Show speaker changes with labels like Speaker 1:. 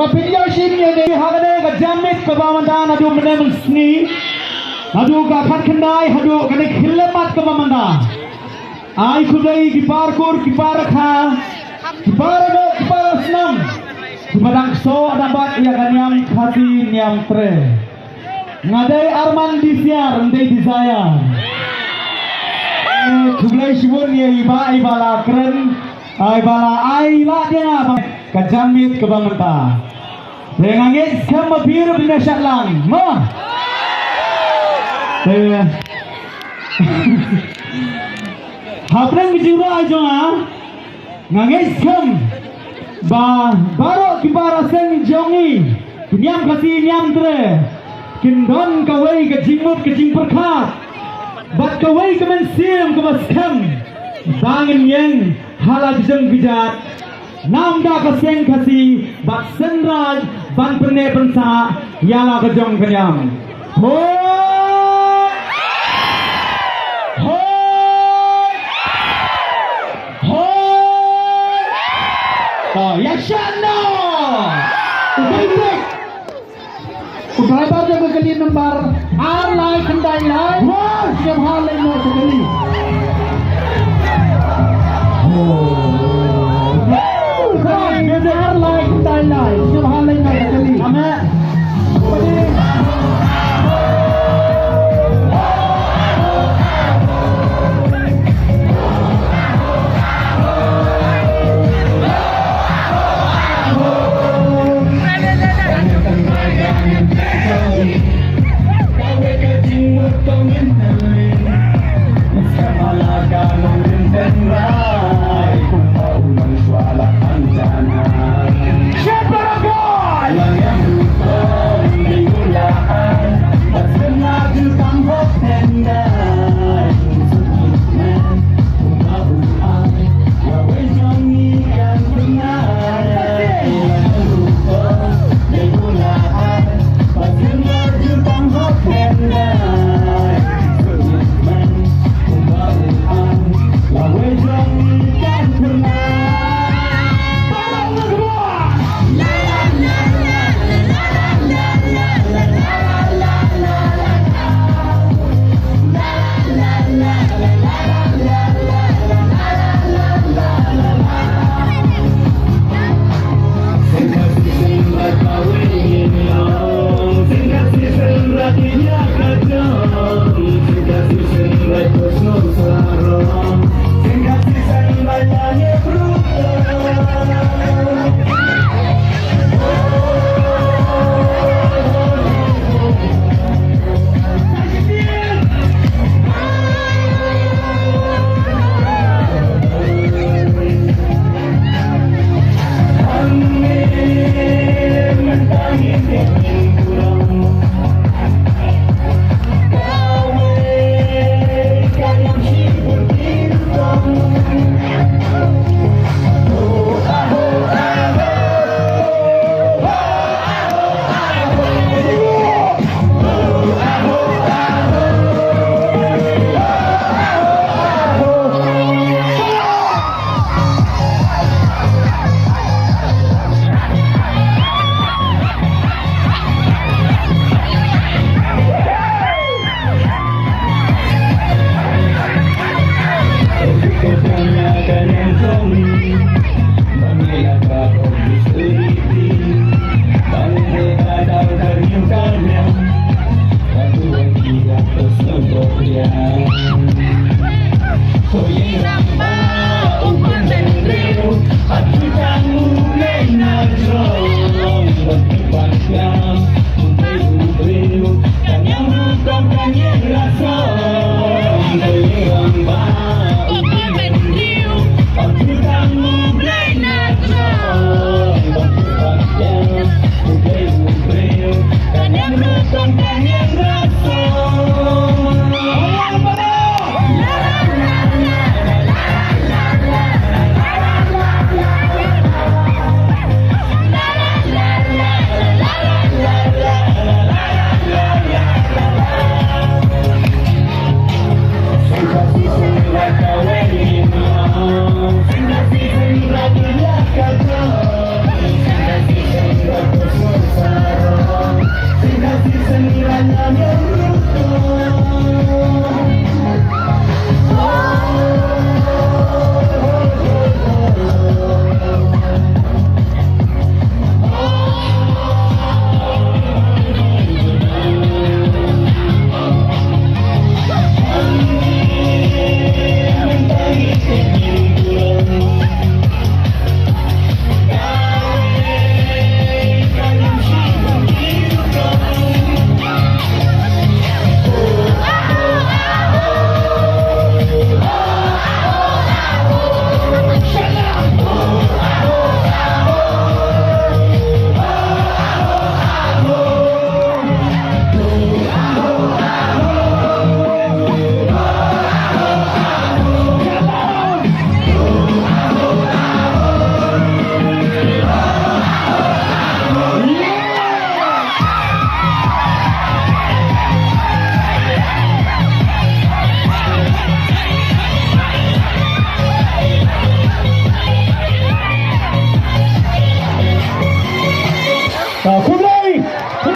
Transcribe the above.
Speaker 1: Mapinyo shinyo ni hakane ka jamit ka bamanda na do menem sni. Hadu ka khat khandai hadu kane khilamat ka bamanda. Ai khudai kipar kha. Kipar senam. Badang so dapat ya kanyam khasi nyam tre. Ngadai arman disiar ndai disaya. Khudai shibun ye iba ibala kren. Ai bala ai la dia kajamit ke bamanta. Rengangit sama biru bina syatlang. Ma. Haprang bijura aja. Ngangit kam. Baru kibara seng jongi. Nyam kasih nyam tre. Kindon kawai kejimut kejim perkat. Bat kawai kemen siam kemas kam. Bangin yang halal jeng bijat. Nam da kaseng kasi bat senraj ban pene pensa yala kejong kenyam. Hoi hoi hoi. Oh yashano. Baik. Driver jaga kali nomor R lai kendai lai. Wah, siap hal lai mau sekali. Benar lai kendai lai. Siap hal lai mau sekali. Amin. Kau